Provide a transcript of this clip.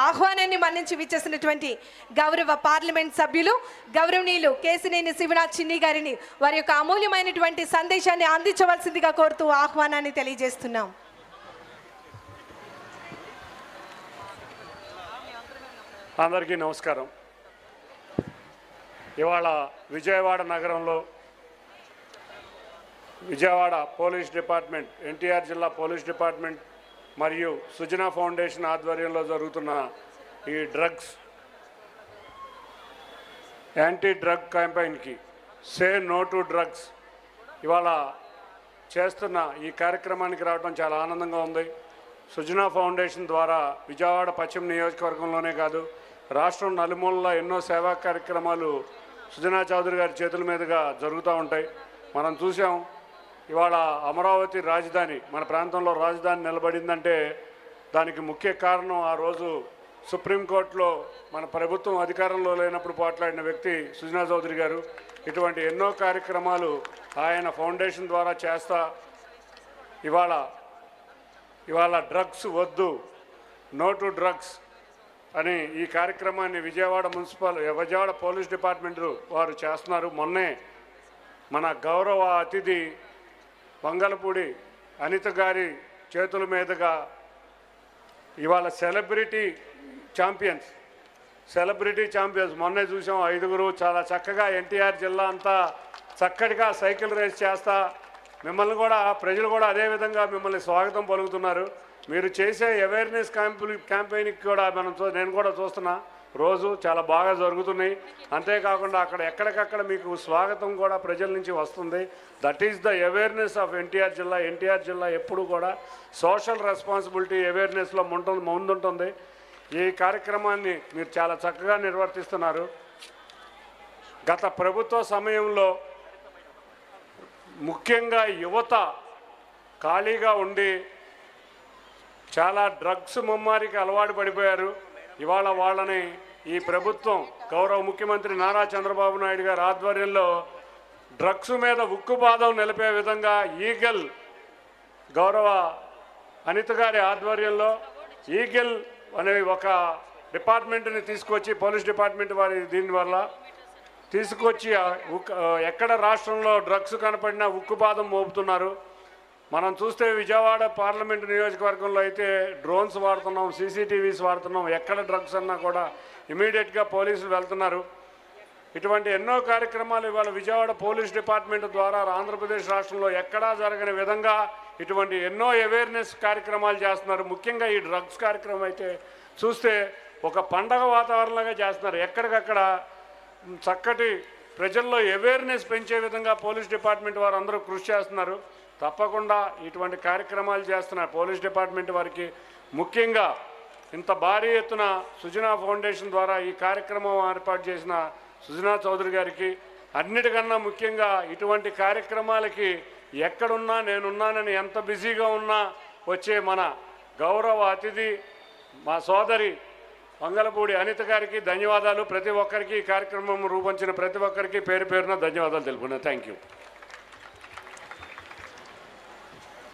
ఆహ్వానాన్ని మన్నించి విచ్చేసినటువంటి గౌరవ పార్లమెంట్ సభ్యులు గౌరవనీయులు కేశినేని శివనాథ్ చిన్ని గారిని వారి యొక్క అమూల్యమైనటువంటి సందేశాన్ని అందించవలసిందిగా కోరుతూ ఆహ్వానాన్ని తెలియజేస్తున్నాం. అందరికీ నమస్కారం. ఇవాళ విజయవాడ నగరంలో విజయవాడ పోలీస్ డిపార్ట్మెంట్, ఎన్టీఆర్ జిల్లా పోలీస్ డిపార్ట్మెంట్ మరియు సుజనా ఫౌండేషన్ ఆధ్వర్యంలో జరుగుతున్న ఈ యాంటీ డ్రగ్ క్యాంపెయిన్కి సే నో టు డ్రగ్స్ ఇవాళ చేస్తున్న ఈ కార్యక్రమానికి రావడం చాలా ఆనందంగా ఉంది. సుజనా ఫౌండేషన్ ద్వారా విజయవాడ పశ్చిమ నియోజకవర్గంలోనే కాదు, రాష్ట్రం నలుమూలల ఎన్నో సేవా కార్యక్రమాలు సుజనా చౌదరి గారి చేతుల మీదుగా జరుగుతూ ఉంటాయి. మనం చూసాం, ఇవాళ అమరావతి రాజధాని, మన ప్రాంతంలో రాజధాని నిలబడిందంటే దానికి ముఖ్య కారణం ఆ రోజు సుప్రీంకోర్టులో మన ప్రభుత్వం అధికారంలో లేనప్పుడు పోట్లాడిన వ్యక్తి సుజనా చౌదరి గారు. ఇటువంటి ఎన్నో కార్యక్రమాలు ఆయన ఫౌండేషన్ ద్వారా చేస్తా ఇవాళ డ్రగ్స్ వద్దు, నో టు డ్రగ్స్ అని ఈ కార్యక్రమాన్ని విజయవాడ పోలీస్ డిపార్ట్మెంట్ వారు చేస్తున్నారు. మొన్నే మన గౌరవ అతిథి వంగలపూడి అనిత గారి చేతుల మీదుగా ఇవాళ సెలబ్రిటీ ఛాంపియన్స్ మొన్నే చూసాం. 5 చాలా చక్కగా ఎన్టీఆర్ జిల్లా అంతా చక్కటిగా సైకిల్ రేస్ చేస్తా మిమ్మల్ని కూడా, ప్రజలు కూడా అదేవిధంగా మిమ్మల్ని స్వాగతం పలుకుతున్నారు. మీరు చేసే అవేర్నెస్ క్యాంపెయిన్కి కూడా నేను కూడా చూస్తున్నా, రోజు చాలా బాగా జరుగుతున్నాయి. అంతేకాకుండా ఎక్కడికక్కడ మీకు స్వాగతం కూడా ప్రజల నుంచి వస్తుంది. That is the awareness of NTR జిల్లా. ఎన్టీఆర్ జిల్లా ఎప్పుడు కూడా సోషల్ రెస్పాన్సిబిలిటీ అవేర్నెస్లో ముందుంటుంది. ఈ కార్యక్రమాన్ని మీరు చాలా చక్కగా నిర్వర్తిస్తున్నారు. గత ప్రభుత్వ సమయంలో ముఖ్యంగా యువత ఖాళీగా ఉండి చాలా డ్రగ్స్ ముమ్మారికి అలవాటు పడిపోయారు. ఇవాళ వాళ్ళని ఈ ప్రభుత్వం గౌరవ ముఖ్యమంత్రి నారా చంద్రబాబు నాయుడు గారి ఆధ్వర్యంలో డ్రగ్స్ మీద ఉక్కుపాదం నిలిపే విధంగా ఈగల్, గౌరవ అనిత గారి ఆధ్వర్యంలో ఈగల్ అనే ఒక డిపార్ట్మెంట్ని తీసుకొచ్చి, పోలీస్ డిపార్ట్మెంట్ వారి దీనివల్ల తీసుకొచ్చి ఎక్కడ రాష్ట్రంలో డ్రగ్స్ కనపడినా ఉక్కుపాదం మోపుతున్నారు. మనం చూస్తే విజయవాడ పార్లమెంటు నియోజకవర్గంలో అయితే డ్రోన్స్ వాడుతున్నాం, సీసీటీవీస్ వాడుతున్నాం. ఎక్కడ డ్రగ్స్ అన్నా కూడా ఇమీడియట్గా పోలీసులు వెళ్తున్నారు. ఇటువంటి ఎన్నో కార్యక్రమాలు ఇవాళ విజయవాడ పోలీస్ డిపార్ట్మెంట్ ద్వారా ఆంధ్రప్రదేశ్ రాష్ట్రంలో ఎక్కడా జరగని విధంగా ఇటువంటి ఎన్నో అవేర్నెస్ కార్యక్రమాలు చేస్తున్నారు. ముఖ్యంగా ఈ డ్రగ్స్ కార్యక్రమం అయితే చూస్తే ఒక పండగ వాతావరణంగా చేస్తున్నారు. ఎక్కడికక్కడ చక్కటి ప్రజల్లో అవేర్నెస్ పెంచే విధంగా పోలీస్ డిపార్ట్మెంట్ వారు అందరూ కృషి చేస్తున్నారు. తప్పకుండా ఇటువంటి కార్యక్రమాలు చేస్తున్న పోలీస్ డిపార్ట్మెంట్ వారికి, ముఖ్యంగా ఇంత భారీ ఎత్తున సుజనా ఫౌండేషన్ ద్వారా ఈ కార్యక్రమం ఏర్పాటు చేసిన సుజనా చౌదరి గారికి, అన్నిటికన్నా ముఖ్యంగా ఇటువంటి కార్యక్రమాలకి ఎక్కడున్నా నేనున్నానని ఎంత బిజీగా ఉన్నా వచ్చే మన గౌరవ అతిథి మా సోదరి వంగలపూడి అనిత గారికి ధన్యవాదాలు. ప్రతి ఒక్కరికి ఈ కార్యక్రమం రూపొందించిన ప్రతి ఒక్కరికి పేరు పేరున ధన్యవాదాలు తెలుపుకున్నాను. Thank you.